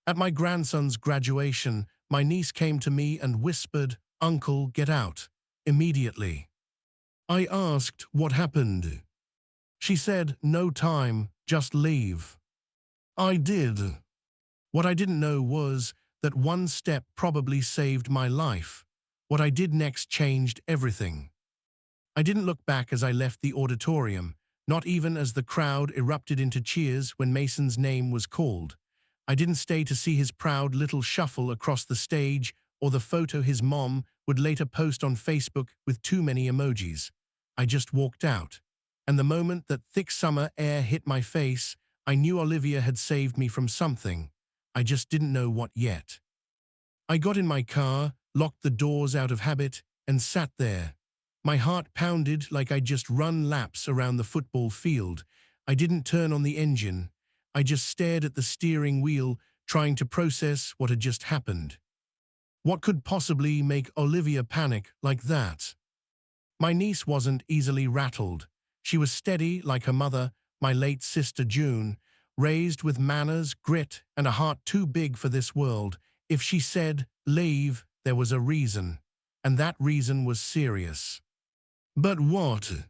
At my grandson's graduation, my niece came to me and whispered, "Uncle, get out." Immediately. I asked what happened. She said, "No time, just leave." I did. What I didn't know was that one step probably saved my life. What I did next changed everything. I didn't look back as I left the auditorium, not even as the crowd erupted into cheers when Mason's name was called. I didn't stay to see his proud little shuffle across the stage or the photo his mom would later post on Facebook with too many emojis. I just walked out. And the moment that thick summer air hit my face, I knew Olivia had saved me from something. I just didn't know what yet. I got in my car, locked the doors out of habit, and sat there. My heart pounded like I'd just run laps around the football field. I didn't turn on the engine. I just stared at the steering wheel, trying to process what had just happened. What could possibly make Olivia panic like that? My niece wasn't easily rattled. She was steady like her mother, my late sister June, raised with manners, grit, and a heart too big for this world. If she said, "Leave," there was a reason, and that reason was serious. But what?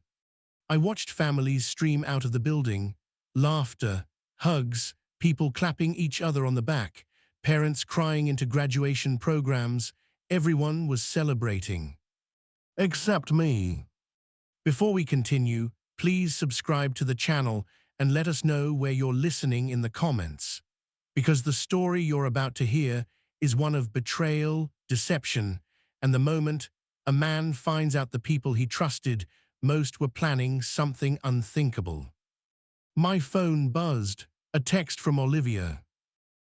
I watched families stream out of the building, laughter, hugs, people clapping each other on the back, parents crying into graduation programs. Everyone was celebrating. Except me. Before we continue, please subscribe to the channel and let us know where you're listening in the comments. Because the story you're about to hear is one of betrayal, deception, and the moment a man finds out the people he trusted most were planning something unthinkable. My phone buzzed, a text from Olivia.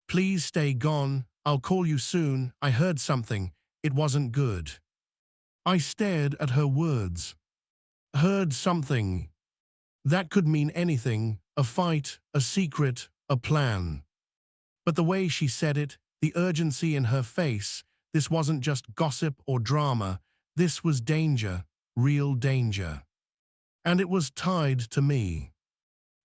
"Please stay gone, I'll call you soon, I heard something, it wasn't good." I stared at her words. Heard something. That could mean anything, a fight, a secret, a plan. But the way she said it, the urgency in her face, this wasn't just gossip or drama, this was danger, real danger. And it was tied to me.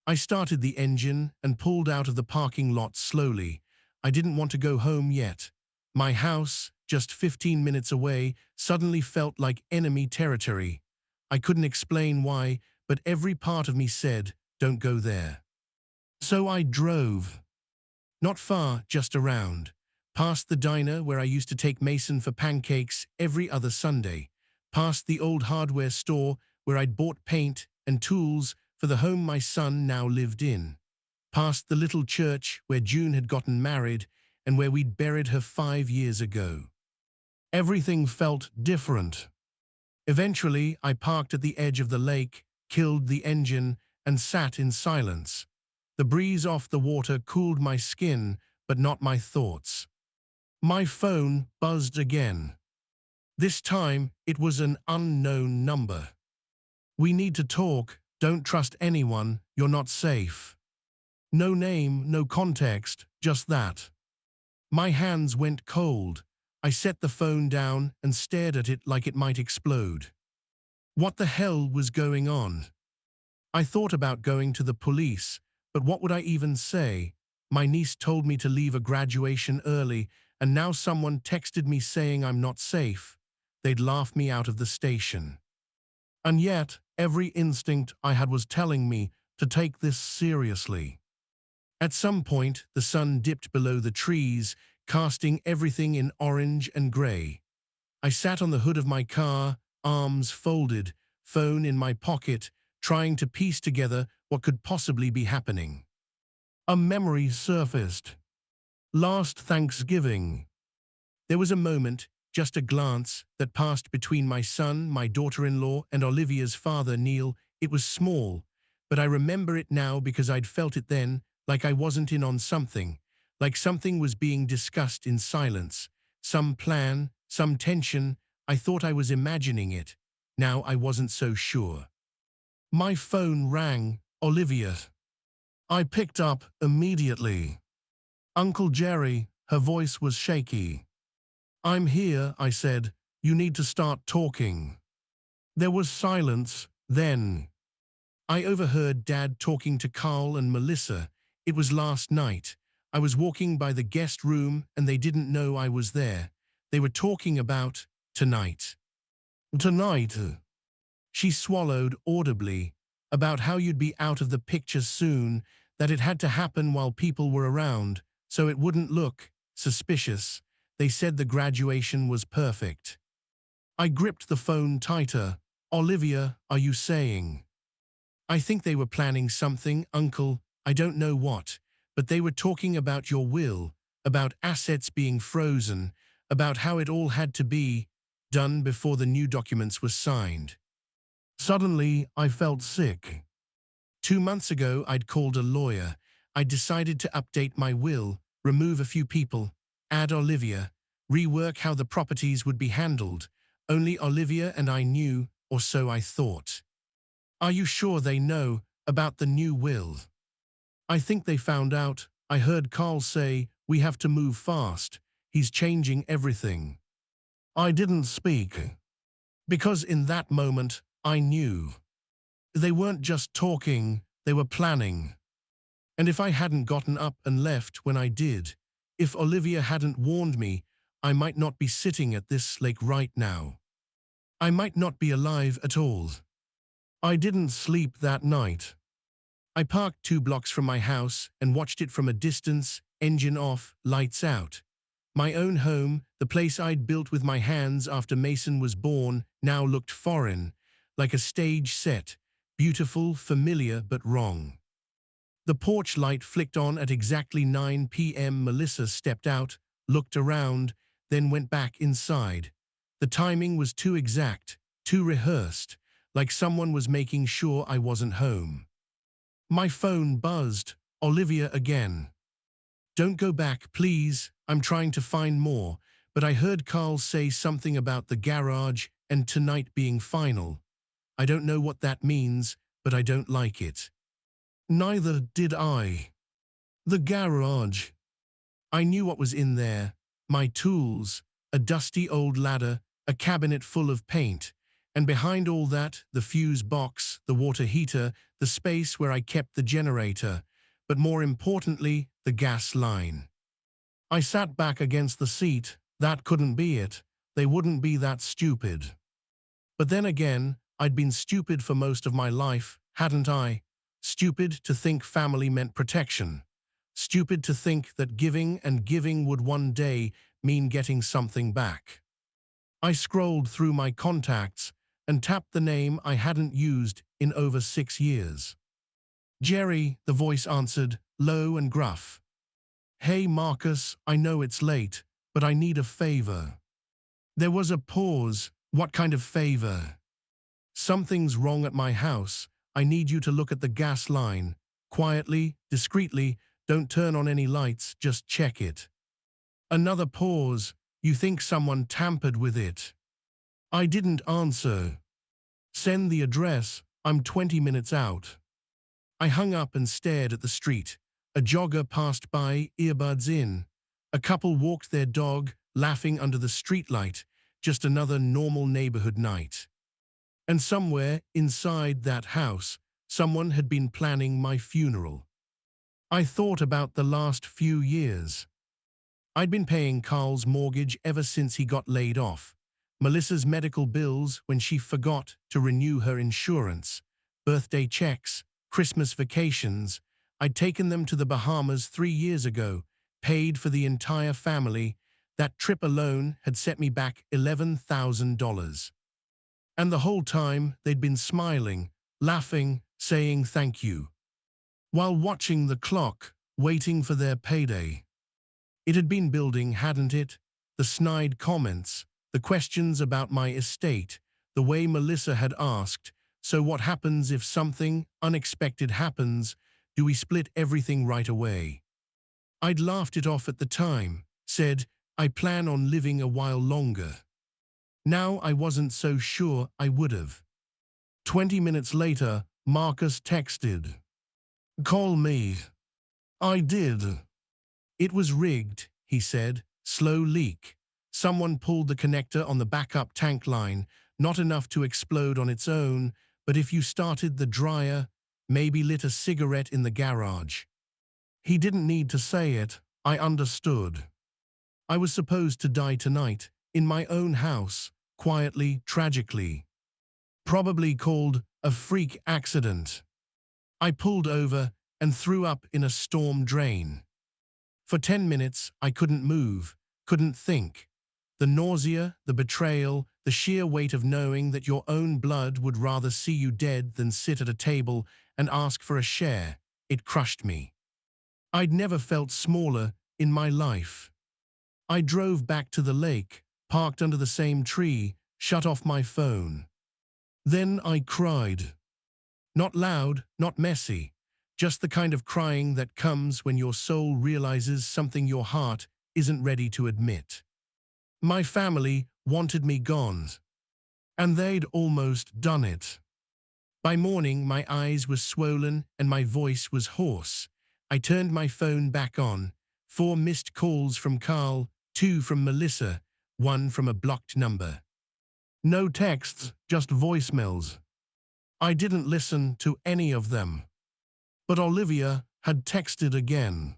I started the engine and pulled out of the parking lot slowly. I didn't want to go home yet. My house, just 15 minutes away, suddenly felt like enemy territory. I couldn't explain why, but every part of me said, "Don't go there." So I drove. Not far, just around. Past the diner where I used to take Mason for pancakes every other Sunday. Past the old hardware store where I'd bought paint and tools for the home my son now lived in. Past the little church where June had gotten married and where we'd buried her 5 years ago. Everything felt different. Eventually, I parked at the edge of the lake, killed the engine, and sat in silence. The breeze off the water cooled my skin, but not my thoughts. My phone buzzed again. This time, it was an unknown number. "We need to talk. Don't trust anyone. You're not safe." No name, no context, just that. My hands went cold. I set the phone down and stared at it like it might explode. What the hell was going on? I thought about going to the police, but what would I even say? My niece told me to leave a graduation early, and now someone texted me saying I'm not safe. They'd laugh me out of the station. And yet, every instinct I had was telling me to take this seriously. At some point, the sun dipped below the trees, casting everything in orange and gray. I sat on the hood of my car, arms folded, phone in my pocket, trying to piece together what could possibly be happening. A memory surfaced. Last Thanksgiving. There was a moment, just a glance, that passed between my son, my daughter-in-law, and Olivia's father, Neil. It was small, but I remember it now because I'd felt it then, like I wasn't in on something, like something was being discussed in silence. Some plan, some tension. I thought I was imagining it. Now I wasn't so sure. My phone rang. Olivia. I picked up immediately. "Uncle Jerry," her voice was shaky. "I'm here," I said. "You need to start talking." There was silence, then. I overheard Dad talking to Carl and Melissa. It was last night. I was walking by the guest room and they didn't know I was there. They were talking about tonight. Tonight, she swallowed audibly, about how you'd be out of the picture soon, that it had to happen while people were around, so it wouldn't look suspicious. They said the graduation was perfect. I gripped the phone tighter. Olivia, are you saying? I think they were planning something, Uncle. I don't know what, but they were talking about your will, about assets being frozen, about how it all had to be done before the new documents were signed. Suddenly, I felt sick. 2 months ago, I'd called a lawyer. I'd decided to update my will, remove a few people, add Olivia, rework how the properties would be handled. Only Olivia and I knew, or so I thought. Are you sure they know about the new will? I think they found out. I heard Carl say, we have to move fast. He's changing everything. I didn't speak, because in that moment, I knew. They weren't just talking, they were planning. And if I hadn't gotten up and left when I did, if Olivia hadn't warned me, I might not be sitting at this lake right now. I might not be alive at all. I didn't sleep that night. I parked 2 blocks from my house and watched it from a distance, engine off, lights out. My own home, the place I'd built with my hands after Mason was born, now looked foreign, like a stage set, beautiful, familiar, but wrong. The porch light flicked on at exactly 9 p.m. Melissa stepped out, looked around, then went back inside. The timing was too exact, too rehearsed, like someone was making sure I wasn't home. My phone buzzed. Olivia again. Don't go back, please. I'm trying to find more, but I heard Carl say something about the garage and tonight being final. I don't know what that means, but I don't like it. Neither did I. The garage. I knew what was in there. My tools, a dusty old ladder, a cabinet full of paint, and behind all that, the fuse box, the water heater, the space where I kept the generator, but more importantly, the gas line. I sat back against the seat. That couldn't be it. They wouldn't be that stupid. But then again, I'd been stupid for most of my life, hadn't I? Stupid to think family meant protection. Stupid to think that giving and giving would one day mean getting something back. I scrolled through my contacts and tapped the name I hadn't used in over 6 years. Jerry, the voice answered, low and gruff. Hey Marcus, I know it's late, but I need a favor. There was a pause. What kind of favor? Something's wrong at my house. I need you to look at the gas line. Quietly, discreetly, don't turn on any lights, just check it. Another pause. You think someone tampered with it? I didn't answer. Send the address. I'm 20 minutes out. I hung up and stared at the street. A jogger passed by, earbuds in. A couple walked their dog, laughing under the streetlight. Just another normal neighborhood night. And somewhere inside that house, someone had been planning my funeral. I thought about the last few years. I'd been paying Carl's mortgage ever since he got laid off. Melissa's medical bills when she forgot to renew her insurance. Birthday checks, Christmas vacations. I'd taken them to the Bahamas 3 years ago, paid for the entire family. That trip alone had set me back $11,000. And the whole time they'd been smiling, laughing, saying thank you, while watching the clock, waiting for their payday. It had been building, hadn't it? The snide comments, the questions about my estate, the way Melissa had asked, so what happens if something unexpected happens? Do we split everything right away? I'd laughed it off at the time, said, I plan on living a while longer. Now I wasn't so sure I would have. 20 minutes later, Marcus texted. Call me. I did. It was rigged, he said. Slow leak. Someone pulled the connector on the backup tank line, not enough to explode on its own, but if you started the dryer, maybe lit a cigarette in the garage. He didn't need to say it. I understood. I was supposed to die tonight, in my own house, quietly, tragically. Probably called a freak accident. I pulled over and threw up in a storm drain. For 10 minutes, I couldn't move, couldn't think. The nausea, the betrayal, the sheer weight of knowing that your own blood would rather see you dead than sit at a table and ask for a share, it crushed me. I'd never felt smaller in my life. I drove back to the lake, parked under the same tree, shut off my phone. Then I cried. Not loud, not messy, just the kind of crying that comes when your soul realizes something your heart isn't ready to admit. My family wanted me gone, and they'd almost done it. By morning, my eyes were swollen and my voice was hoarse. I turned my phone back on. 4 missed calls from Carl, 2 from Melissa, 1 from a blocked number. No texts, just voicemails. I didn't listen to any of them. But Olivia had texted again.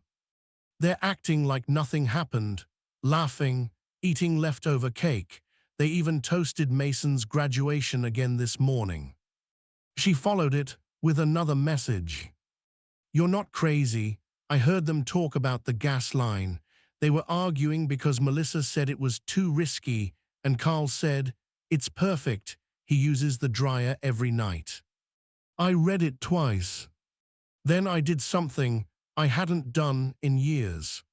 They're acting like nothing happened, laughing, eating leftover cake. They even toasted Mason's graduation again this morning. She followed it with another message. You're not crazy. I heard them talk about the gas line. They were arguing because Melissa said it was too risky, and Carl said, it's perfect. He uses the dryer every night. I read it twice. Then I did something I hadn't done in years.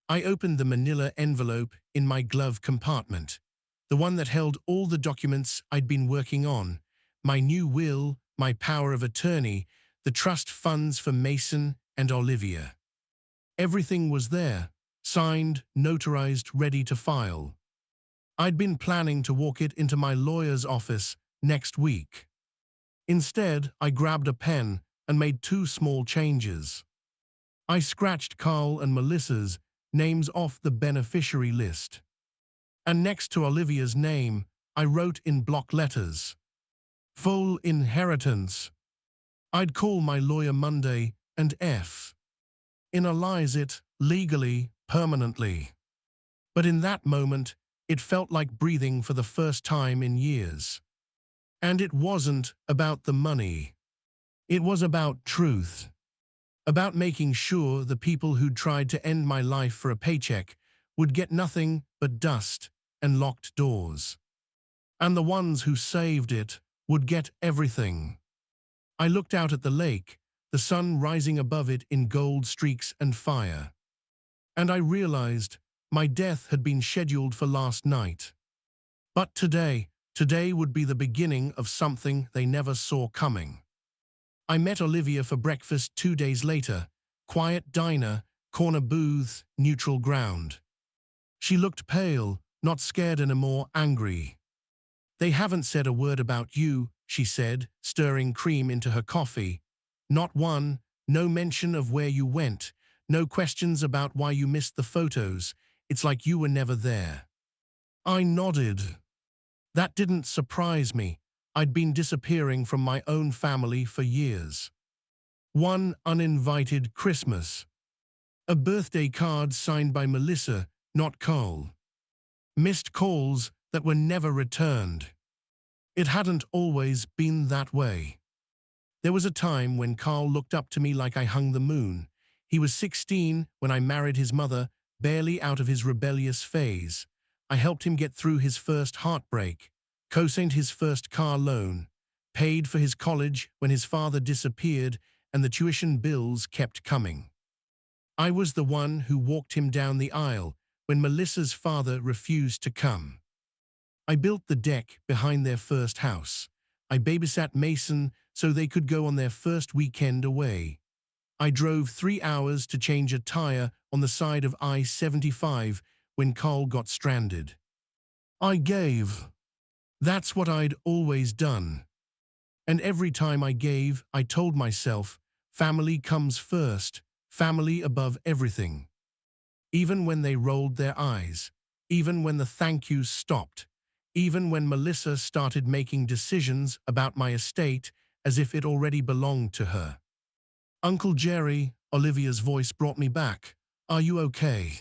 I opened the manila envelope in my glove compartment, the one that held all the documents I'd been working on, my new will, my power of attorney, the trust funds for Mason and Olivia. Everything was there, signed, notarized, ready to file. I'd been planning to walk it into my lawyer's office next week. Instead, I grabbed a pen and made 2 small changes. I scratched Carl and Melissa's names off the beneficiary list. And next to Olivia's name, I wrote in block letters, full inheritance. I'd call my lawyer Monday and finalize it legally, permanently. But in that moment, it felt like breathing for the first time in years. And it wasn't about the money. It was about truth. About making sure the people who'd tried to end my life for a paycheck would get nothing but dust and locked doors. And the ones who saved it would get everything. I looked out at the lake, the sun rising above it in gold streaks and fire. And I realized my death had been scheduled for last night. But today would be the beginning of something they never saw coming. I met Olivia for breakfast 2 days later, quiet diner, corner booth, neutral ground. She looked pale, not scared anymore, angry. They haven't said a word about you, she said, stirring cream into her coffee. Not one, no mention of where you went, no questions about why you missed the photos. It's like you were never there. I nodded. That didn't surprise me. I'd been disappearing from my own family for years. One uninvited Christmas. A birthday card signed by Melissa, not Carl. Missed calls that were never returned. It hadn't always been that way. There was a time when Carl looked up to me like I hung the moon. He was 16 when I married his mother, barely out of his rebellious phase. I helped him get through his first heartbreak, co-signed his first car loan, paid for his college when his father disappeared and the tuition bills kept coming. I was the one who walked him down the aisle when Melissa's father refused to come. I built the deck behind their first house. I babysat Mason so they could go on their first weekend away. I drove 3 hours to change a tire on the side of I-75 when Carl got stranded. I gave. That's what I'd always done. And every time I gave, I told myself, family comes first, family above everything. Even when they rolled their eyes, even when the thank yous stopped, even when Melissa started making decisions about my estate as if it already belonged to her. Uncle Jerry, Olivia's voice brought me back. Are you okay?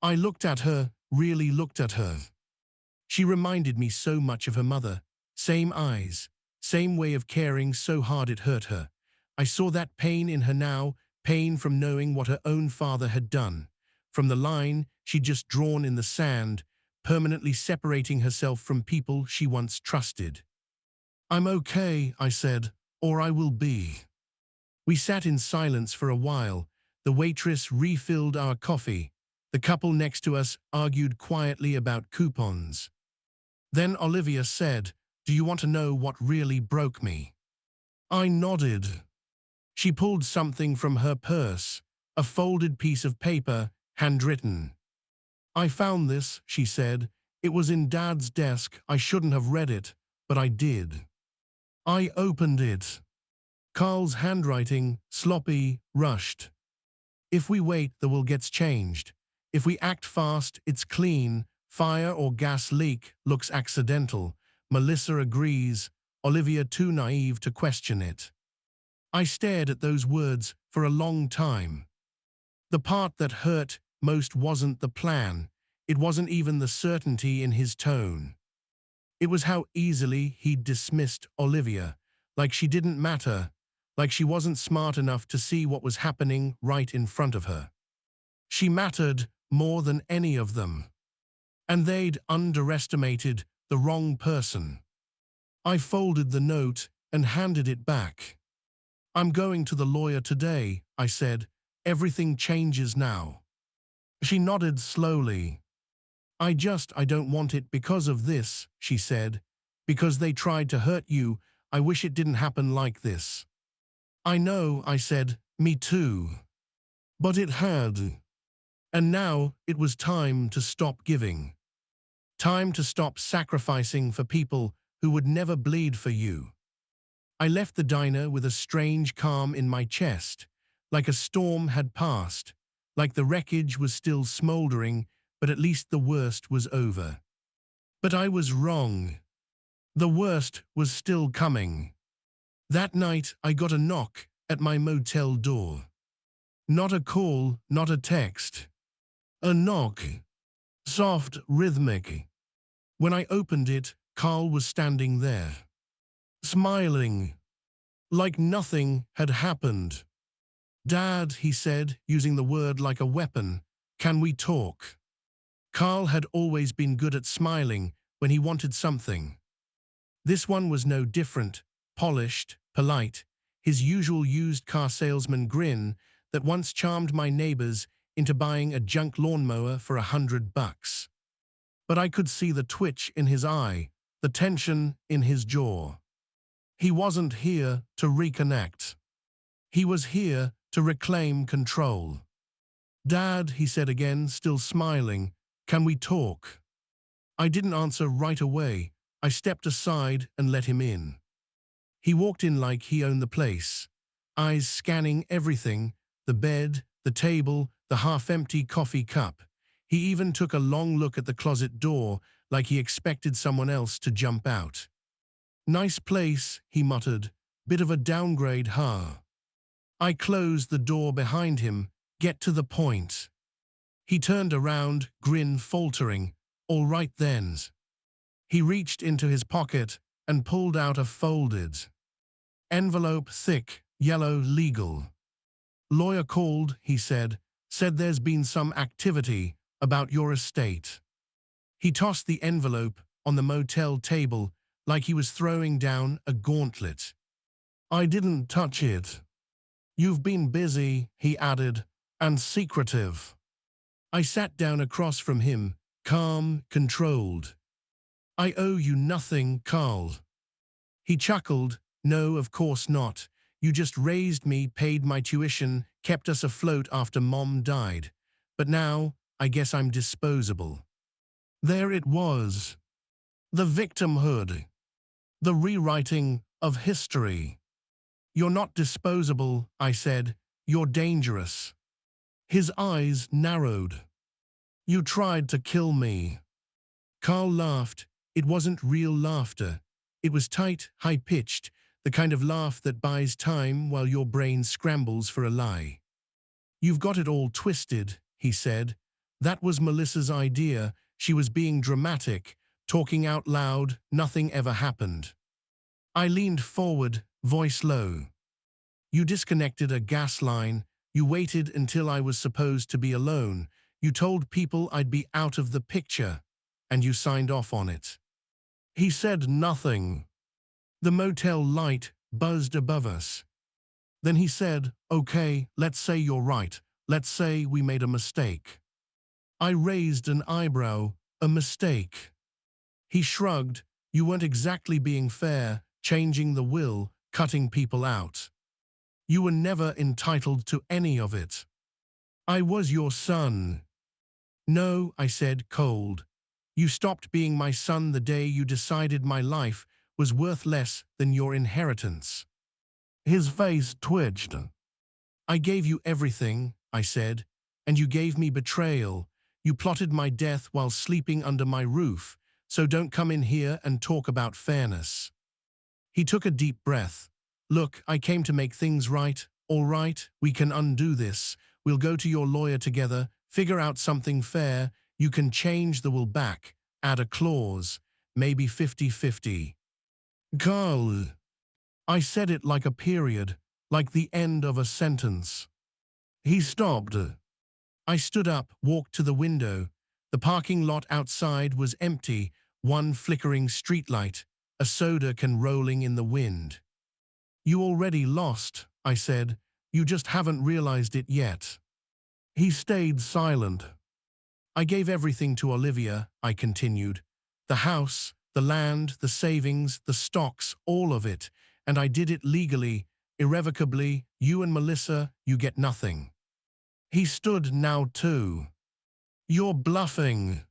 I looked at her, really looked at her. She reminded me so much of her mother. Same eyes, same way of caring so hard it hurt her. I saw that pain in her now, pain from knowing what her own father had done, from the line she'd just drawn in the sand, permanently separating herself from people she once trusted. I'm okay, I said, or I will be. We sat in silence for a while. The waitress refilled our coffee. The couple next to us argued quietly about coupons. Then Olivia said, "Do you want to know what really broke me?" I nodded. She pulled something from her purse, a folded piece of paper, handwritten. "I found this," she said. "It was in Dad's desk. I shouldn't have read it, but I did." I opened it. Carl's handwriting, sloppy, rushed. "If we wait, the will gets changed. If we act fast, it's clean. Fire or gas leak looks accidental. Melissa agrees. Olivia too naive to question it." I stared at those words for a long time. The part that hurt most wasn't the plan. It wasn't even the certainty in his tone. It was how easily he'd dismissed Olivia, like she didn't matter, like she wasn't smart enough to see what was happening right in front of her. She mattered more than any of them. And they'd underestimated the wrong person. I folded the note and handed it back. "I'm going to the lawyer today," I said. "Everything changes now." She nodded slowly. I don't want it because of this," she said. "Because they tried to hurt you. I wish it didn't happen like this." "I know," I said. "Me too." But it had. And now it was time to stop giving. Time to stop sacrificing for people who would never bleed for you. I left the diner with a strange calm in my chest, like a storm had passed, like the wreckage was still smoldering, but at least the worst was over. But I was wrong. The worst was still coming. That night I got a knock at my motel door. Not a call, not a text. A knock. Soft, rhythmic. When I opened it, Carl was standing there, smiling, like nothing had happened. "Dad," he said, using the word like a weapon, "can we talk?" Carl had always been good at smiling when he wanted something. This one was no different, polished, polite, his usual used car salesman grin that once charmed my neighbors into buying a junk lawnmower for $100. But I could see the twitch in his eye, the tension in his jaw. He wasn't here to reconnect. He was here to reclaim control. "Dad," he said again, still smiling, "can we talk?" I didn't answer right away. I stepped aside and let him in. He walked in like he owned the place, eyes scanning everything, the bed, the table, the half-empty coffee cup. He even took a long look at the closet door like he expected someone else to jump out. "Nice place," he muttered. "Bit of a downgrade, huh?" I closed the door behind him. "Get to the point." He turned around, grin faltering. "All right then." He reached into his pocket and pulled out a folded envelope, thick, yellow, legal. "Lawyer called," he said there's been some activity about your estate." He tossed the envelope on the motel table like he was throwing down a gauntlet. "I didn't touch it." "You've been busy," he added, "and secretive." I sat down across from him, calm, controlled. "I owe you nothing, Carl." He chuckled. "No, of course not. You just raised me, paid my tuition, kept us afloat after Mom died. But now, I guess I'm disposable." There it was. The victimhood. The rewriting of history. "You're not disposable," I said. "You're dangerous." His eyes narrowed. "You tried to kill me." Carl laughed. It wasn't real laughter. It was tight, high-pitched, the kind of laugh that buys time while your brain scrambles for a lie. You've got it all twisted, he said. That was Melissa's idea. She was being dramatic, talking out loud. Nothing ever happened. I leaned forward, voice low. You disconnected a gas line. You waited until I was supposed to be alone. You told people I'd be out of the picture, and you signed off on it. He said nothing. The motel light buzzed above us. Then he said, "Okay, let's say you're right. Let's say we made a mistake." I raised an eyebrow. A mistake. He shrugged. You weren't exactly being fair, changing the will, cutting people out. You were never entitled to any of it. I was your son. No, I said, cold. You stopped being my son the day you decided my life was worth less than your inheritance. His face twitched. I gave you everything, I said, and you gave me betrayal. You plotted my death while sleeping under my roof, so don't come in here and talk about fairness. He took a deep breath. Look, I came to make things right. All right, we can undo this. We'll go to your lawyer together, figure out something fair. You can change the will back, add a clause, maybe 50-50. Carl. I said it like a period, like the end of a sentence. He stopped. I stood up, walked to the window. The parking lot outside was empty, one flickering streetlight, a soda can rolling in the wind. You already lost, I said. You just haven't realized it yet. He stayed silent. I gave everything to Olivia, I continued. The house, the land, the savings, the stocks, all of it. And I did it legally, irrevocably. You and Melissa, you get nothing. He stood now too. You're bluffing.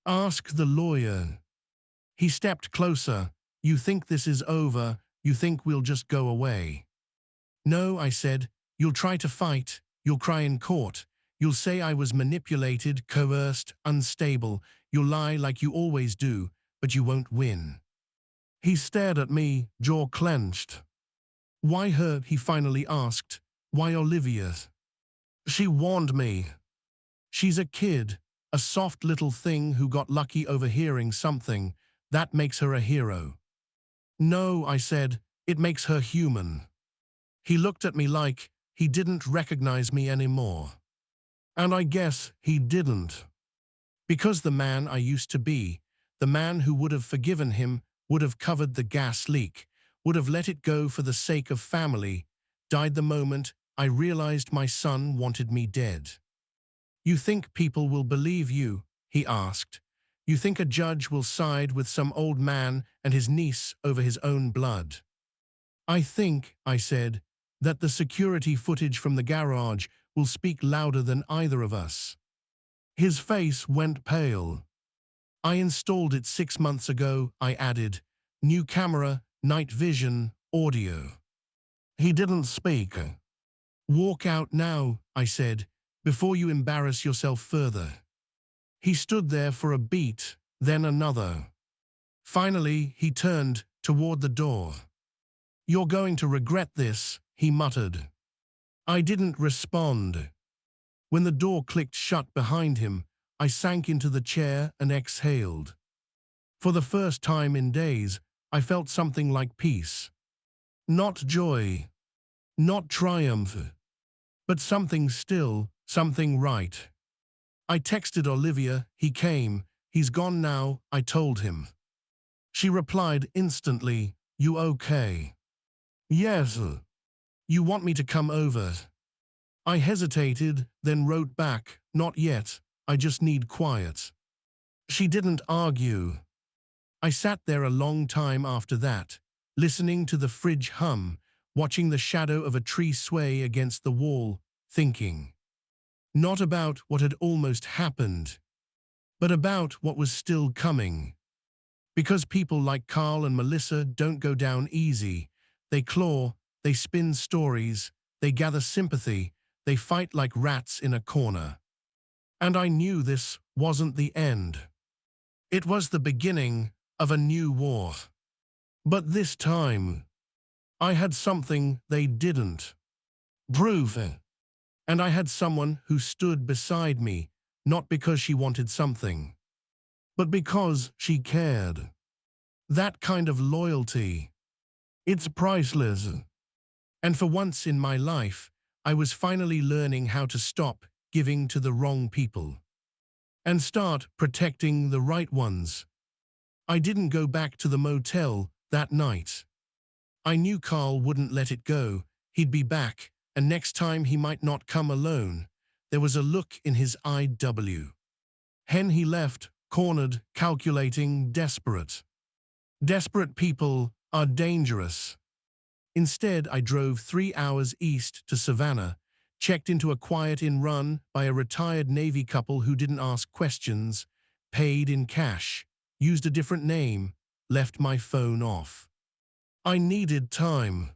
Ask the lawyer. He stepped closer. You think this is over. You think we'll just go away. No, I said. You'll try to fight. You'll cry in court. You'll say I was manipulated, coerced, unstable. You'll lie like you always do, but you won't win. He stared at me, jaw clenched. Why her? He finally asked. Why Olivia? She warned me. She's a kid, a soft little thing who got lucky overhearing something. That makes her a hero. No, I said, it makes her human. He looked at me like he didn't recognize me anymore. And I guess he didn't. Because the man I used to be, the man who would have forgiven him, would have covered the gas leak, would have let it go for the sake of family, died the moment I realized my son wanted me dead. You think people will believe you? He asked. You think a judge will side with some old man and his niece over his own blood? I think, I said, that the security footage from the garage will speak louder than either of us. His face went pale. I installed it 6 months ago, I added. New camera, night vision, audio. He didn't speak. Walk out now, I said, before you embarrass yourself further. He stood there for a beat, then another. Finally, he turned toward the door. You're going to regret this, he muttered. I didn't respond. When the door clicked shut behind him, I sank into the chair and exhaled. For the first time in days, I felt something like peace. Not joy, not triumph, but something still, something right. I texted Olivia, he came, he's gone now, I told him. She replied instantly, you okay? Yes. You want me to come over? I hesitated, then wrote back, not yet, I just need quiet. She didn't argue. I sat there a long time after that, listening to the fridge hum, watching the shadow of a tree sway against the wall, thinking. Not about what had almost happened, but about what was still coming. Because people like Carl and Melissa don't go down easy. They claw, they spin stories, they gather sympathy, they fight like rats in a corner. And I knew this wasn't the end. It was the beginning of a new war. But this time, I had something they didn't. Proof. And I had someone who stood beside me, not because she wanted something, but because she cared. That kind of loyalty, it's priceless. And for once in my life, I was finally learning how to stop giving to the wrong people and start protecting the right ones. I didn't go back to the motel that night. I knew Carl wouldn't let it go. He'd be back, and next time he might not come alone. There was a look in his IW. Hen he left, cornered, calculating, desperate. Desperate people are dangerous. Instead, I drove 3 hours east to Savannah, checked into a quiet inn run by a retired Navy couple who didn't ask questions, paid in cash, used a different name, left my phone off. I needed time.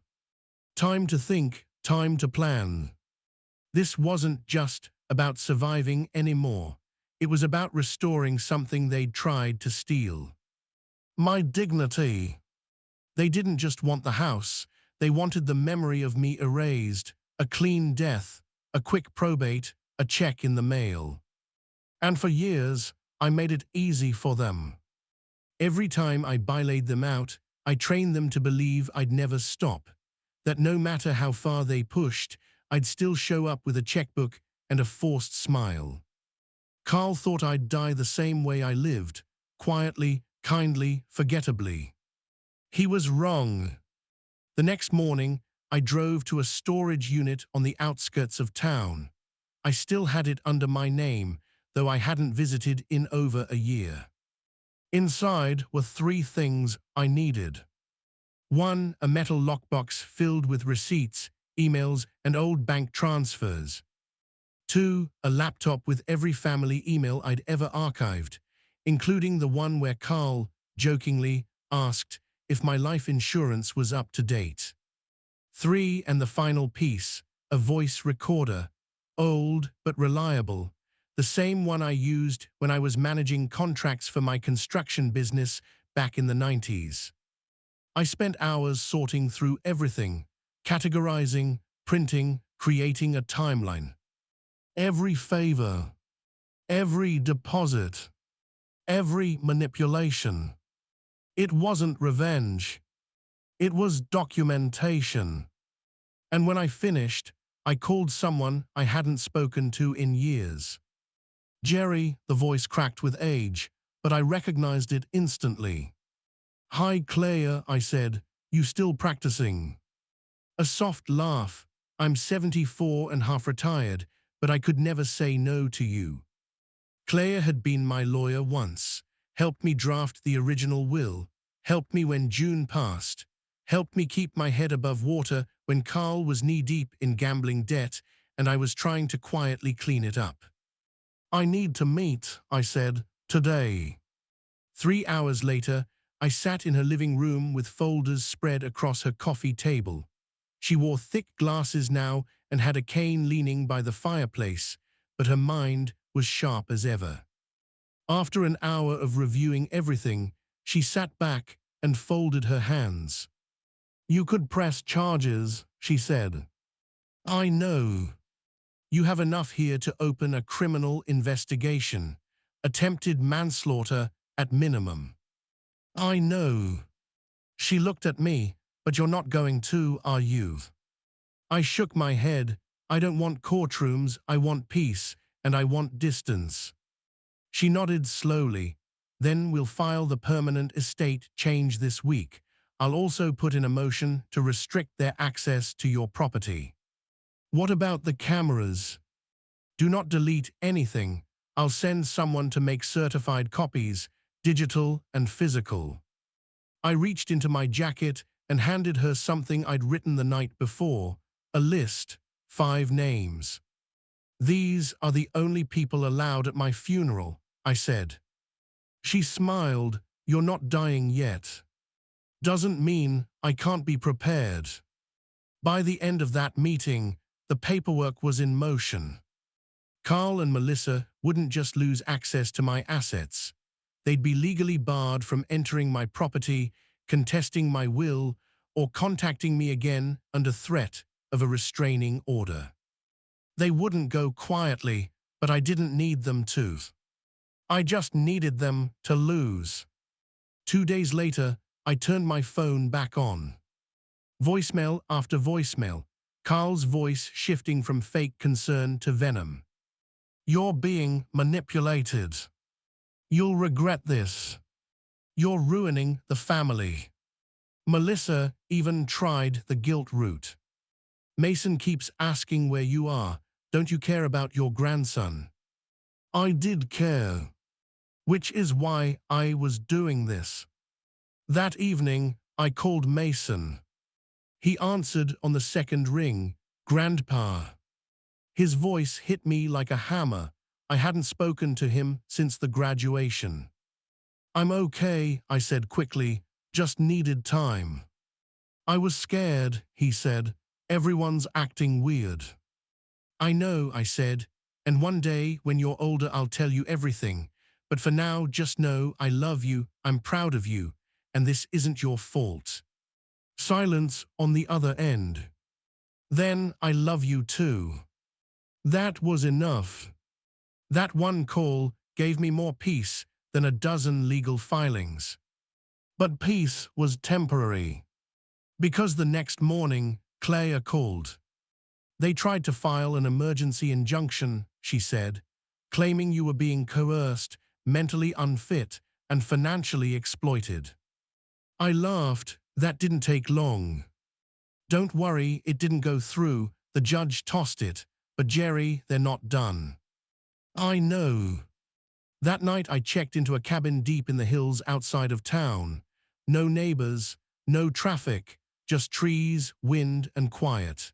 Time to think, time to plan. This wasn't just about surviving anymore. It was about restoring something they'd tried to steal. My dignity. They didn't just want the house. They wanted the memory of me erased, a clean death, a quick probate, a check in the mail. And for years, I made it easy for them. Every time I bailaid them out, I trained them to believe I'd never stop, that no matter how far they pushed, I'd still show up with a checkbook and a forced smile. Carl thought I'd die the same way I lived, quietly, kindly, forgettably. He was wrong. The next morning, I drove to a storage unit on the outskirts of town. I still had it under my name, though I hadn't visited in over a year. Inside were 3 things I needed. 1, a metal lockbox filled with receipts, emails, and old bank transfers. 2, a laptop with every family email I'd ever archived, including the one where Carl, jokingly, asked if my life insurance was up to date. 3, and the final piece, a voice recorder, old but reliable, the same one I used when I was managing contracts for my construction business back in the 90s. I spent hours sorting through everything, categorizing, printing, creating a timeline. Every favor, every deposit, every manipulation. It wasn't revenge. It was documentation. And when I finished, I called someone I hadn't spoken to in years. Jerry, the voice cracked with age, but I recognized it instantly. "Hi, Claire," I said. "You still practicing?" A soft laugh. "I'm 74 and half retired, but I could never say no to you." Claire had been my lawyer once, helped me draft the original will, helped me when June passed, helped me keep my head above water when Carl was knee-deep in gambling debt and I was trying to quietly clean it up. "I need to meet," I said, "today." 3 hours later, I sat in her living room with folders spread across her coffee table. She wore thick glasses now and had a cane leaning by the fireplace, but her mind was sharp as ever. After an hour of reviewing everything, she sat back and folded her hands. "You could press charges," she said. "I know. You have enough here to open a criminal investigation, attempted manslaughter at minimum." "I know." She looked at me. "But you're not going to, are you?" I shook my head. "I don't want courtrooms, I want peace, and I want distance." She nodded slowly. "Then we'll file the permanent estate change this week. I'll also put in a motion to restrict their access to your property." "What about the cameras?" "Do not delete anything. I'll send someone to make certified copies, digital and physical." I reached into my jacket and handed her something I'd written the night before, a list, 5 names. "These are the only people allowed at my funeral," I said. She smiled. "You're not dying yet. Doesn't mean I can't be prepared." By the end of that meeting, the paperwork was in motion. Carl and Melissa wouldn't just lose access to my assets. They'd be legally barred from entering my property, contesting my will, or contacting me again under threat of a restraining order. They wouldn't go quietly, but I didn't need them to. I just needed them to lose. 2 days later, I turned my phone back on. Voicemail after voicemail, Carl's voice shifting from fake concern to venom. You're being manipulated. You'll regret this. You're ruining the family. Melissa even tried the guilt route. Mason keeps asking where you are. Don't you care about your grandson? I did care. Which is why I was doing this. That evening, I called Mason. He answered on the second ring, Grandpa. His voice hit me like a hammer. I hadn't spoken to him since the graduation. I'm okay, I said quickly, just needed time. I was scared, he said. Everyone's acting weird. I know, I said, and one day when you're older I'll tell you everything. But for now, just know I love you, I'm proud of you, and this isn't your fault. Silence on the other end. Then I love you too. That was enough. That one call gave me more peace than a dozen legal filings. But peace was temporary. Because the next morning, Claire called. They tried to file an emergency injunction, she said, claiming you were being coerced, mentally unfit, and financially exploited. I laughed. That didn't take long. Don't worry, it didn't go through. The judge tossed it. But Jerry, they're not done. I know. That night I checked into a cabin deep in the hills outside of town. No neighbors, no traffic, just trees, wind, and quiet.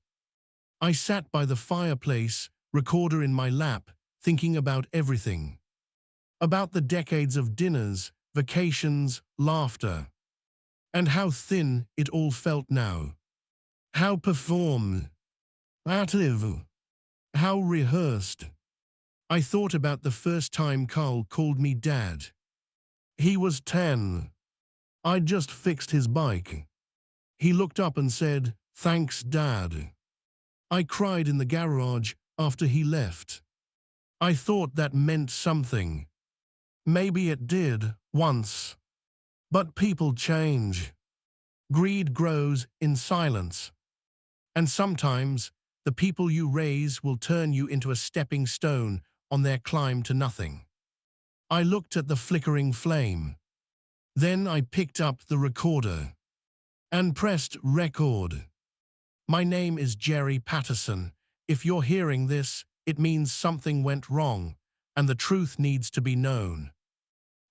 I sat by the fireplace, recorder in my lap, thinking about everything. About the decades of dinners, vacations, laughter. And how thin it all felt now. How performed. Active. How rehearsed. I thought about the first time Carl called me Dad. He was 10. I'd just fixed his bike. He looked up and said, "Thanks, Dad." I cried in the garage after he left. I thought that meant something. Maybe it did, once. But people change. Greed grows in silence. And sometimes, the people you raise will turn you into a stepping stone on their climb to nothing. I looked at the flickering flame. Then I picked up the recorder and pressed record. My name is Jerry Patterson. If you're hearing this, it means something went wrong, and the truth needs to be known.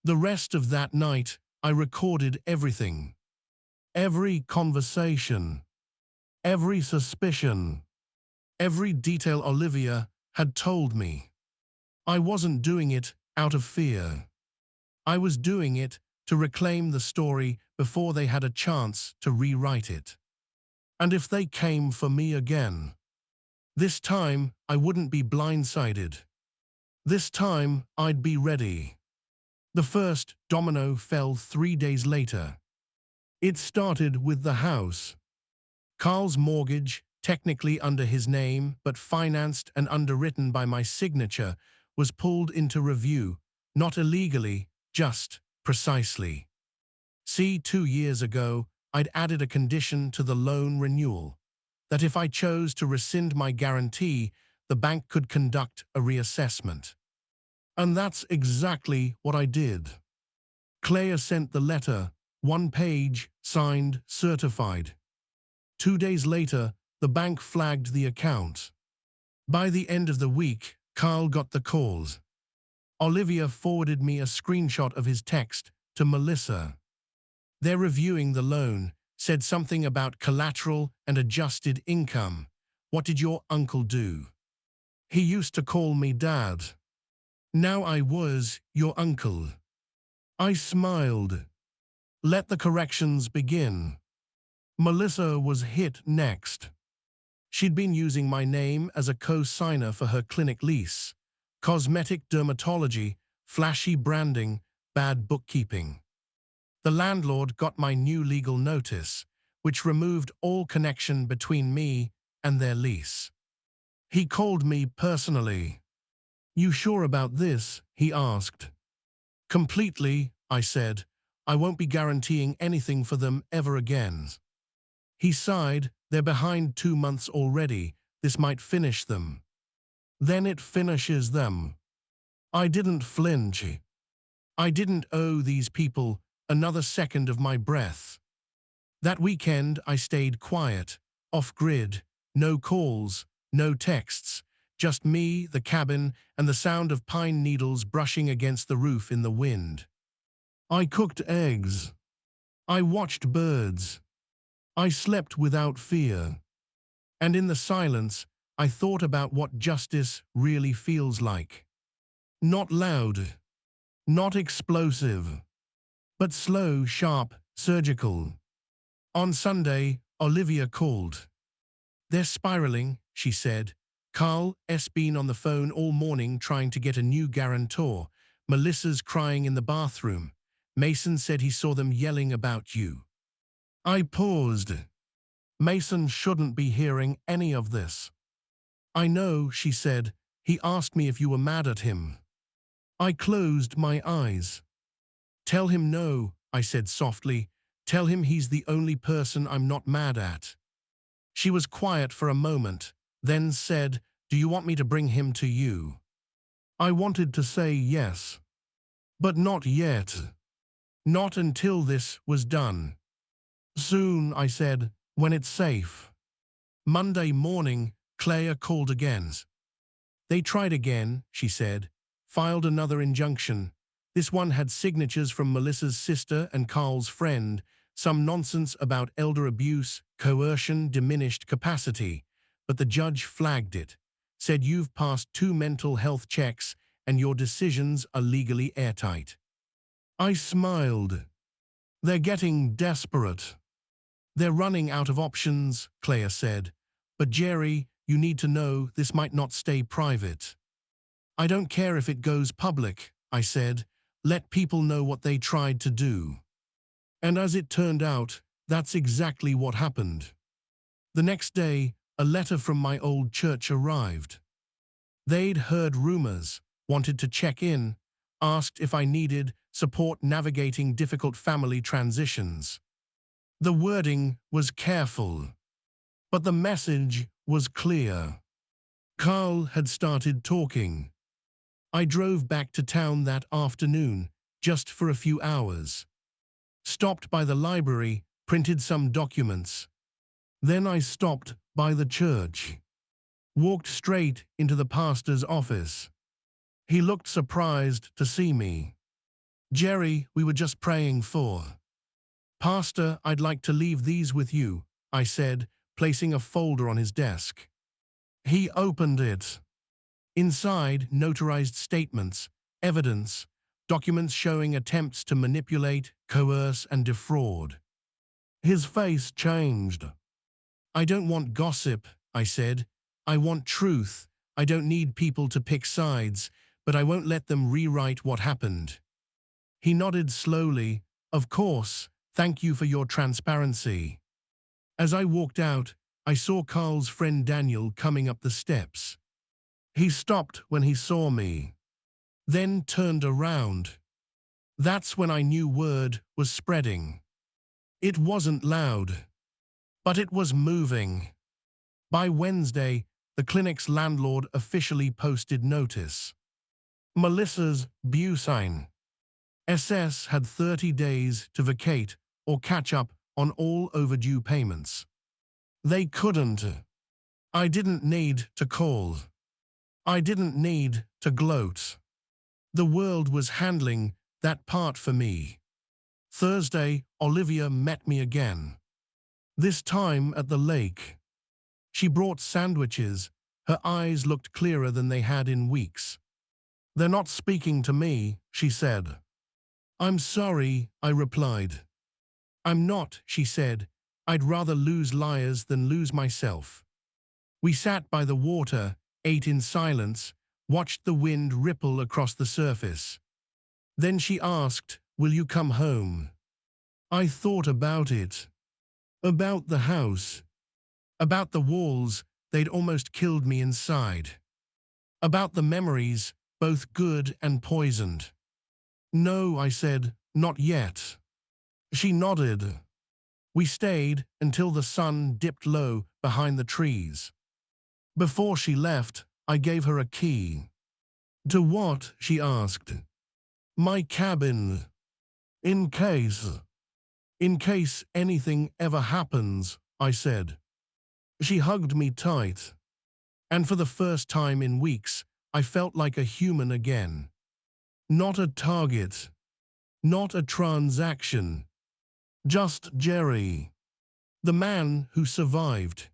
The rest of that night, I recorded everything. Every conversation. Every suspicion. Every detail Olivia had told me. I wasn't doing it out of fear. I was doing it to reclaim the story before they had a chance to rewrite it. And if they came for me again, this time I wouldn't be blindsided. This time I'd be ready. The first domino fell 3 days later. It started with the house. Carl's mortgage, technically under his name but financed and underwritten by my signature, was pulled into review, not illegally, just precisely. See, 2 years ago, I'd added a condition to the loan renewal, that if I chose to rescind my guarantee, the bank could conduct a reassessment. And that's exactly what I did. Claire sent the letter, 1 page, signed, certified. 2 days later, the bank flagged the account. By the end of the week, Carl got the calls. Olivia forwarded me a screenshot of his text to Melissa. They're reviewing the loan, said something about collateral and adjusted income. What did your uncle do? He used to call me Dad. Now I was your uncle. I smiled. Let the corrections begin. Melissa was hit next. She'd been using my name as a co-signer for her clinic lease. Cosmetic dermatology, flashy branding, bad bookkeeping. The landlord got my new legal notice, which removed all connection between me and their lease. He called me personally. You sure about this? He asked. Completely, I said. I won't be guaranteeing anything for them ever again. He sighed. They're behind 2 months already. This might finish them. Then it finishes them. I didn't flinch. I didn't owe these people another second of my breath. That weekend I stayed quiet, off-grid, no calls, no texts, just me, the cabin, and the sound of pine needles brushing against the roof in the wind. I cooked eggs. I watched birds. I slept without fear. And in the silence, I thought about what justice really feels like. Not loud, not explosive, but slow, sharp, surgical. On Sunday, Olivia called. They're spiraling, she said. Carl's been on the phone all morning trying to get a new guarantor. Melissa's crying in the bathroom. Mason said he saw them yelling about you. I paused. Mason shouldn't be hearing any of this. I know, she said. He asked me if you were mad at him. I closed my eyes. Tell him no, I said softly. Tell him he's the only person I'm not mad at. She was quiet for a moment, then said, do you want me to bring him to you? I wanted to say yes. But not yet. Not until this was done. Soon, I said, when it's safe. Monday morning, Claire called again. They tried again, she said, filed another injunction. This one had signatures from Melissa's sister and Carl's friend, some nonsense about elder abuse, coercion, diminished capacity. But the judge flagged it, said you've passed 2 mental health checks and your decisions are legally airtight. I smiled. They're getting desperate. They're running out of options, Claire said. But Jerry, you need to know this might not stay private. I don't care if it goes public, I said. Let people know what they tried to do. And as it turned out, that's exactly what happened. The next day, a letter from my old church arrived. They'd heard rumors, wanted to check in, asked if I needed support navigating difficult family transitions. The wording was careful, but the message was clear. Carl had started talking. I drove back to town that afternoon, just for a few hours. Stopped by the library, printed some documents. Then I stopped by the church. Walked straight into the pastor's office. He looked surprised to see me. Jerry, we were just praying for. Pastor, I'd like to leave these with you, I said, placing a folder on his desk. He opened it. Inside, notarized statements, evidence, documents showing attempts to manipulate, coerce, and defraud. His face changed. I don't want gossip, I said. I want truth. I don't need people to pick sides, but I won't let them rewrite what happened. He nodded slowly. Of course, thank you for your transparency. As I walked out, I saw Carl's friend Daniel coming up the steps. He stopped when he saw me, then turned around. That's when I knew word was spreading. It wasn't loud, but it was moving. By Wednesday, the clinic's landlord officially posted notice. Melissa's Busine. SS had 30 days to vacate or catch up on all overdue payments. They couldn't. I didn't need to call. I didn't need to gloat. The world was handling that part for me. Thursday, Olivia met me again. This time at the lake. She brought sandwiches. Her eyes looked clearer than they had in weeks. They're not speaking to me, she said. I'm sorry, I replied. I'm not, she said. I'd rather lose liars than lose myself. We sat by the water, ate in silence, watched the wind ripple across the surface. Then she asked, will you come home? I thought about it. About the house. About the walls they'd almost killed me inside. About the memories, both good and poisoned. No, I said, not yet. She nodded. We stayed until the sun dipped low behind the trees. Before she left, I gave her a key. To what? She asked. My cabin. In case. In case anything ever happens, I said. She hugged me tight. And for the first time in weeks, I felt like a human again. Not a target. Not a transaction. Just Jerry. The man who survived.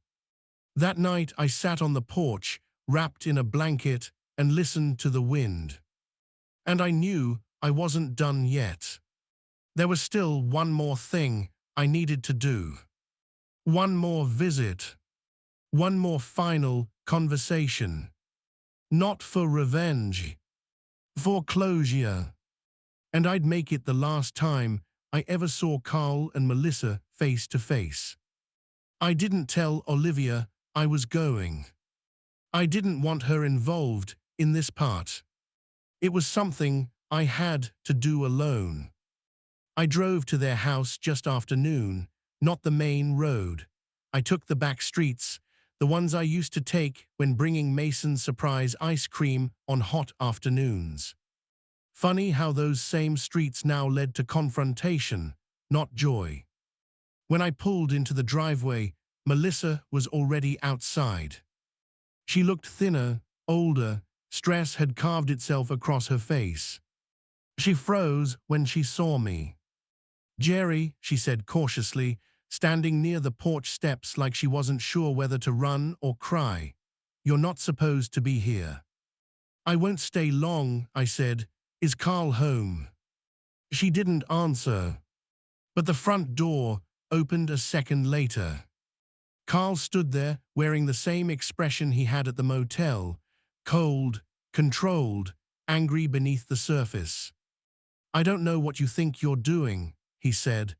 That night I sat on the porch, wrapped in a blanket, and listened to the wind. And I knew I wasn't done yet. There was still one more thing I needed to do. One more visit. One more final conversation. Not for revenge. For closure. And I'd make it the last time I ever saw Carl and Melissa face to face. I didn't tell Olivia I was going. I didn't want her involved in this part. It was something I had to do alone. I drove to their house just after noon, not the main road. I took the back streets, the ones I used to take when bringing Mason's surprise ice cream on hot afternoons. Funny how those same streets now led to confrontation, not joy. When I pulled into the driveway, Melissa was already outside. She looked thinner, older, stress had carved itself across her face. She froze when she saw me. Jerry, she said cautiously, standing near the porch steps like she wasn't sure whether to run or cry. You're not supposed to be here. I won't stay long, I said. Is Carl home? She didn't answer. But the front door opened a second later. Carl stood there, wearing the same expression he had at the motel, cold, controlled, angry beneath the surface. I don't know what you think you're doing, he said.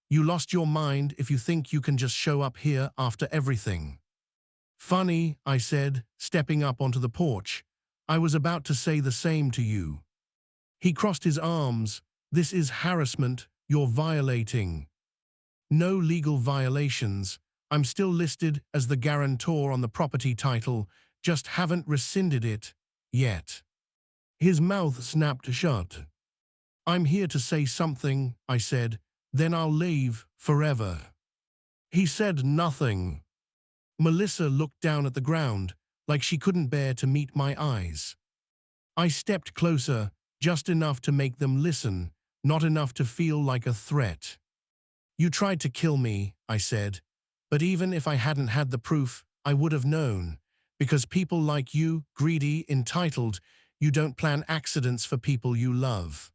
You lost your mind if you think you can just show up here after everything. Funny, I said, stepping up onto the porch. I was about to say the same to you. He crossed his arms. This is harassment. You're violating. No legal violations. I'm still listed as the guarantor on the property title, just haven't rescinded it yet. His mouth snapped shut. I'm here to say something, I said, then I'll leave forever. He said nothing. Melissa looked down at the ground, like she couldn't bear to meet my eyes. I stepped closer, just enough to make them listen, not enough to feel like a threat. You tried to kill me, I said, but even if I hadn't had the proof, I would have known, because people like you, greedy, entitled, you don't plan accidents for people you love.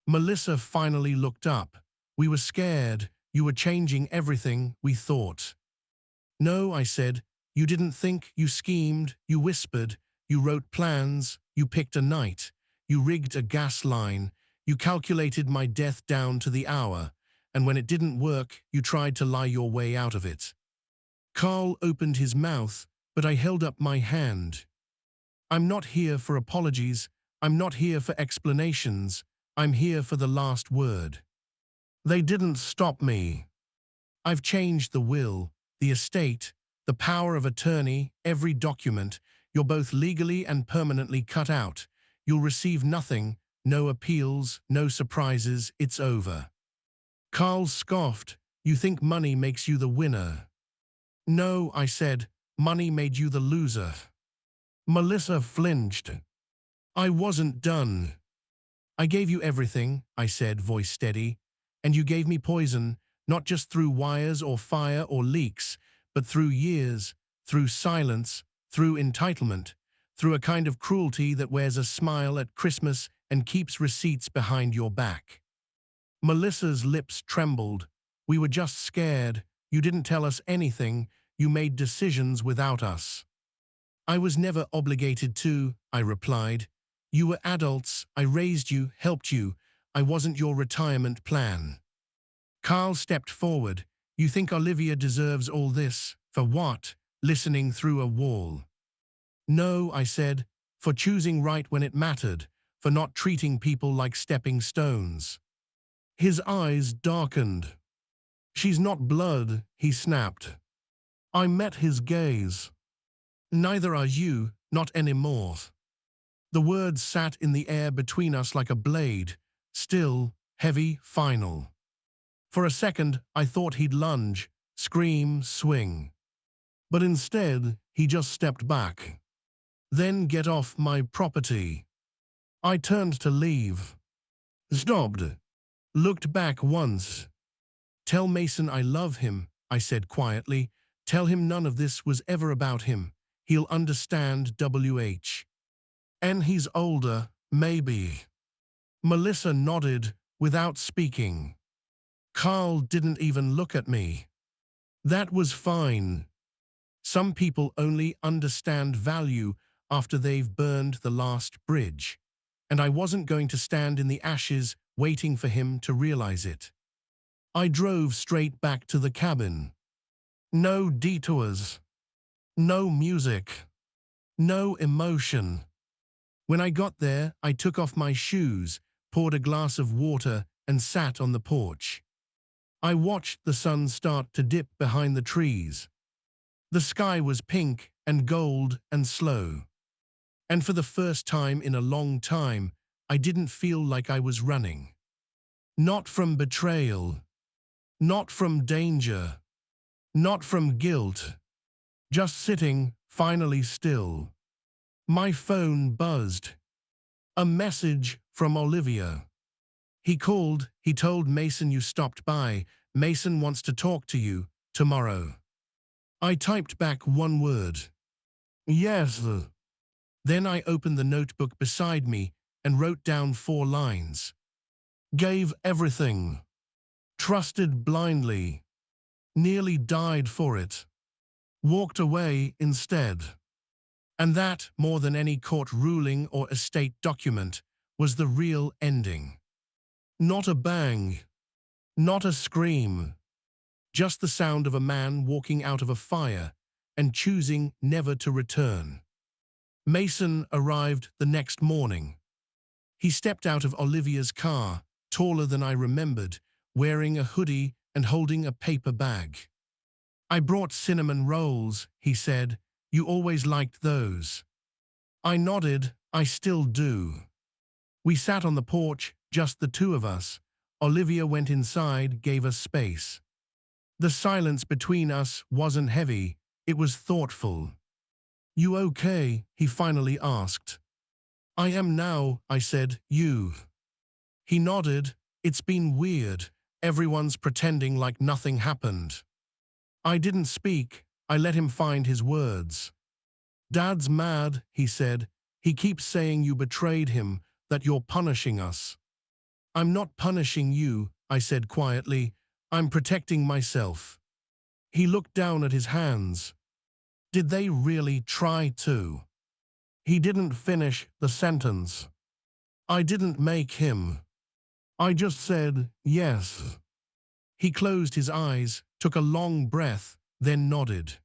Melissa finally looked up. We were scared. You were changing everything, we thought. No, I said. You didn't think, you schemed, you whispered, you wrote plans, you picked a night, you rigged a gas line, you calculated my death down to the hour, and when it didn't work, you tried to lie your way out of it. Carl opened his mouth, but I held up my hand. I'm not here for apologies. I'm not here for explanations. I'm here for the last word. They didn't stop me. I've changed the will, the estate, the power of attorney, every document. You're both legally and permanently cut out. You'll receive nothing, no appeals, no surprises, it's over. Carl scoffed. You think money makes you the winner. No, I said, money made you the loser. Melissa flinched. I wasn't done. I gave you everything, I said, voice steady, and you gave me poison, not just through wires or fire or leaks, but through years, through silence, through entitlement, through a kind of cruelty that wears a smile at Christmas and keeps receipts behind your back. Melissa's lips trembled. We were just scared. You didn't tell us anything. You made decisions without us. I was never obligated to, I replied. You were adults. I raised you, helped you. I wasn't your retirement plan. Carl stepped forward. You think Olivia deserves all this? For what? listening through a wall. No, I said, for choosing right when it mattered, for not treating people like stepping stones. His eyes darkened. She's not blood, he snapped. I met his gaze. Neither are you, not anymore. The words sat in the air between us like a blade, still, heavy, final. For a second, I thought he'd lunge, scream, swing. But instead, he just stepped back. Then get off my property. I turned to leave. Stopped. Looked back once. Tell Mason I love him, I said quietly. Tell him none of this was ever about him. He'll understand WH. And he's older, maybe. Melissa nodded, without speaking. Carl didn't even look at me. That was fine. Some people only understand value after they've burned the last bridge, and I wasn't going to stand in the ashes waiting for him to realize it. I drove straight back to the cabin. No detours. No music. No emotion. When I got there, I took off my shoes, poured a glass of water, and sat on the porch. I watched the sun start to dip behind the trees. The sky was pink and gold and slow. And for the first time in a long time, I didn't feel like I was running. Not from betrayal. Not from danger. Not from guilt. Just sitting, finally still. My phone buzzed. A message from Olivia. He called, he told Mason you stopped by. Mason wants to talk to you, tomorrow. I typed back one word. Yes. Then I opened the notebook beside me and wrote down 4 lines. Gave everything. Trusted blindly. Nearly died for it. Walked away instead. And that, more than any court ruling or estate document, was the real ending. Not a bang. Not a scream. Just the sound of a man walking out of a fire and choosing never to return. Mason arrived the next morning. He stepped out of Olivia's car, taller than I remembered, wearing a hoodie and holding a paper bag. I brought cinnamon rolls, he said. You always liked those. I nodded, I still do. We sat on the porch, just the 2 of us. Olivia went inside, gave us space. The silence between us wasn't heavy, it was thoughtful. You okay? He finally asked. I am now, I said. You? He nodded. It's been weird. Everyone's pretending like nothing happened. I didn't speak. I let him find his words. Dad's mad, he said. He keeps saying you betrayed him, that you're punishing us. I'm not punishing you, I said quietly. I'm protecting myself. He looked down at his hands. Did they really try to? He didn't finish the sentence. I didn't make him. I just said yes. He closed his eyes, took a long breath, then nodded.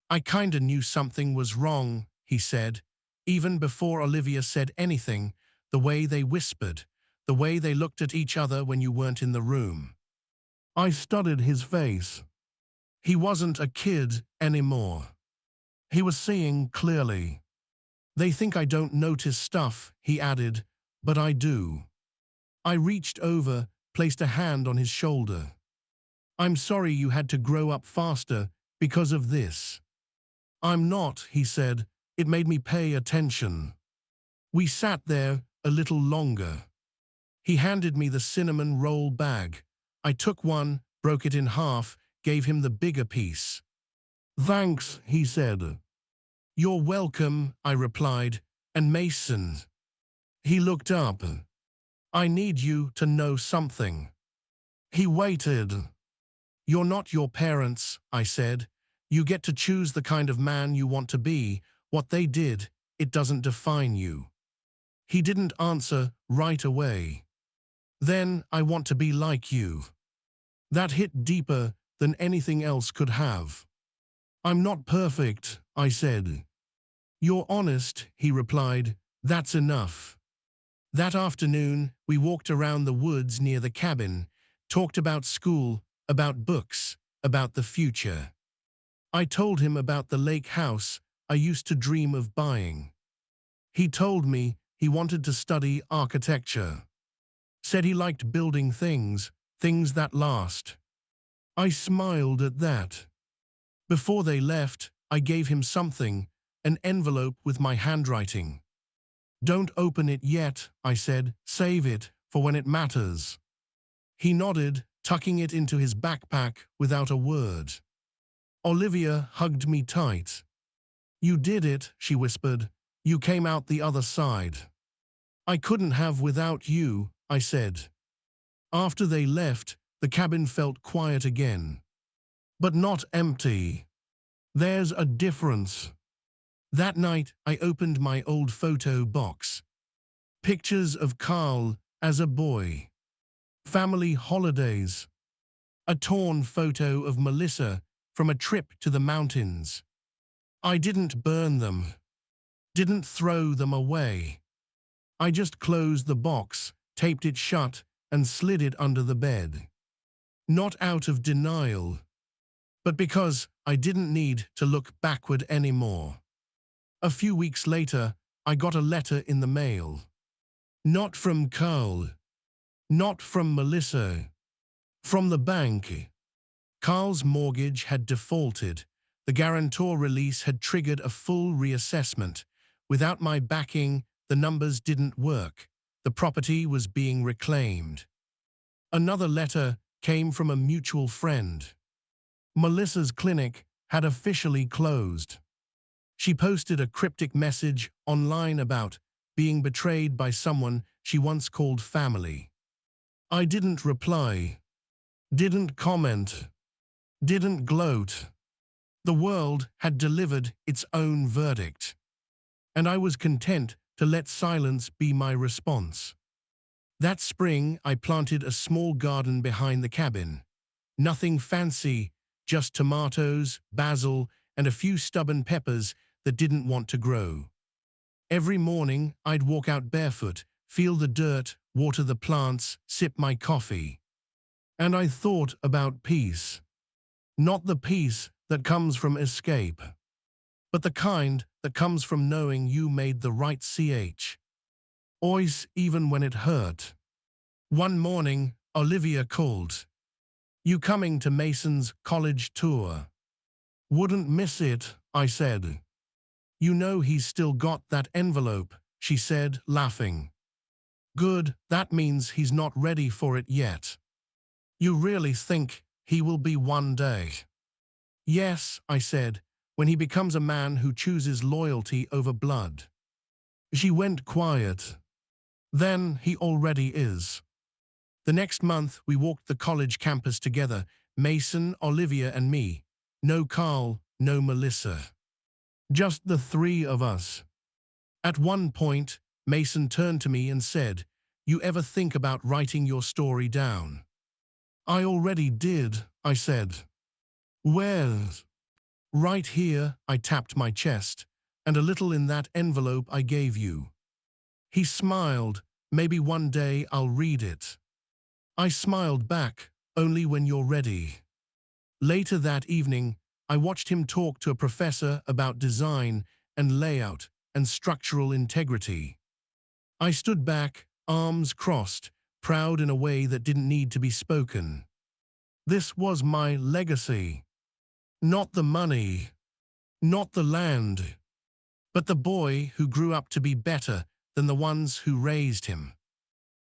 I kinda knew something was wrong, he said, even before Olivia said anything, the way they whispered, the way they looked at each other when you weren't in the room. I studied his face. He wasn't a kid anymore. He was seeing clearly. They think I don't notice stuff, he added, but I do. I reached over, placed a hand on his shoulder. I'm sorry you had to grow up faster because of this. I'm not, he said. It made me pay attention. We sat there a little longer. He handed me the cinnamon roll bag. I took one, broke it in half, gave him the bigger piece. Thanks, he said. You're welcome, I replied, and Mason. He looked up. I need you to know something. He waited. You're not your parents, I said. You get to choose the kind of man you want to be. What they did, it doesn't define you. He didn't answer right away. Then I want to be like you. That hit deeper than anything else could have. I'm not perfect, I said. You're honest, he replied. That's enough. That afternoon, we walked around the woods near the cabin, talked about school, about books, about the future. I told him about the lake house I used to dream of buying. He told me he wanted to study architecture. Said he liked building things, things that last. I smiled at that. Before they left, I gave him something, an envelope with my handwriting. Don't open it yet, I said. Save it for when it matters. He nodded, tucking it into his backpack without a word. Olivia hugged me tight. You did it, she whispered. You came out the other side. I couldn't have without you, I said. After they left, the cabin felt quiet again. But not empty. There's a difference. That night, I opened my old photo box. Pictures of Carl as a boy. Family holidays. A torn photo of Melissa from a trip to the mountains. I didn't burn them. Didn't throw them away. I just closed the box, taped it shut, and slid it under the bed. Not out of denial, but because I didn't need to look backward anymore. A few weeks later, I got a letter in the mail. Not from Carl. Not from Melissa. From the bank. Carl's mortgage had defaulted. The guarantor release had triggered a full reassessment. Without my backing, the numbers didn't work. The property was being reclaimed. Another letter came from a mutual friend. Melissa's clinic had officially closed. She posted a cryptic message online about being betrayed by someone she once called family. I didn't reply, didn't comment, didn't gloat. The world had delivered its own verdict, and I was content to let silence be my response. That spring, I planted a small garden behind the cabin. Nothing fancy, just tomatoes, basil, and a few stubborn peppers that didn't want to grow. Every morning, I'd walk out barefoot, feel the dirt, water the plants, sip my coffee. And I thought about peace. Not the peace that comes from escape, but the kind that comes from knowing you made the right choice even when it hurt. One morning, Olivia called. You coming to Mason's college tour? Wouldn't miss it, I said. You know he's still got that envelope, she said, laughing. Good, that means he's not ready for it yet. You really think he will be one day? Yes, I said, when he becomes a man who chooses loyalty over blood. She went quiet. Then he already is. The next month, we walked the college campus together, Mason, Olivia, and me. No Carl, no Melissa. Just the three of us. At one point, Mason turned to me and said, You ever think about writing your story down? I already did, I said. Where? Right here, I tapped my chest, and a little in that envelope I gave you. He smiled, maybe one day I'll read it. I smiled back, only when you're ready. Later that evening, I watched him talk to a professor about design and layout and structural integrity. I stood back, arms crossed, proud in a way that didn't need to be spoken. This was my legacy. Not the money, not the land, but the boy who grew up to be better than the ones who raised him.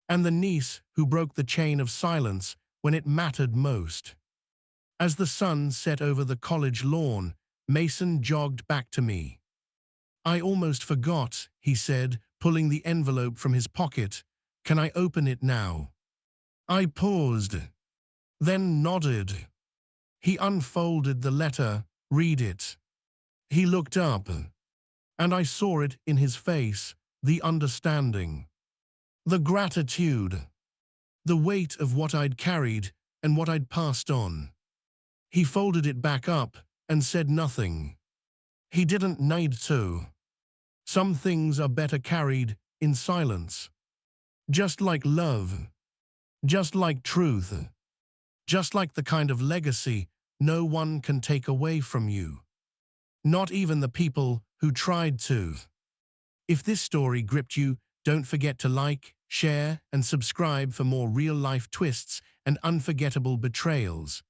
And the niece who broke the chain of silence when it mattered most. As the sun set over the college lawn, Mason jogged back to me. I almost forgot, he said, pulling the envelope from his pocket. Can I open it now? I paused, then nodded. He unfolded the letter. Read it. He looked up, and I saw it in his face, the understanding, the gratitude, the weight of what I'd carried and what I'd passed on. He folded it back up, and said nothing. He didn't need to. Some things are better carried in silence. Just like love, just like truth, just like the kind of legacy no one can take away from you. Not even the people who tried to. If this story gripped you, don't forget to like, share, and subscribe for more real-life twists and unforgettable betrayals.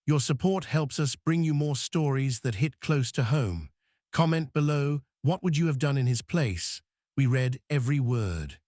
Your support helps us bring you more stories that hit close to home. Comment below, what would you have done in his place? We read every word.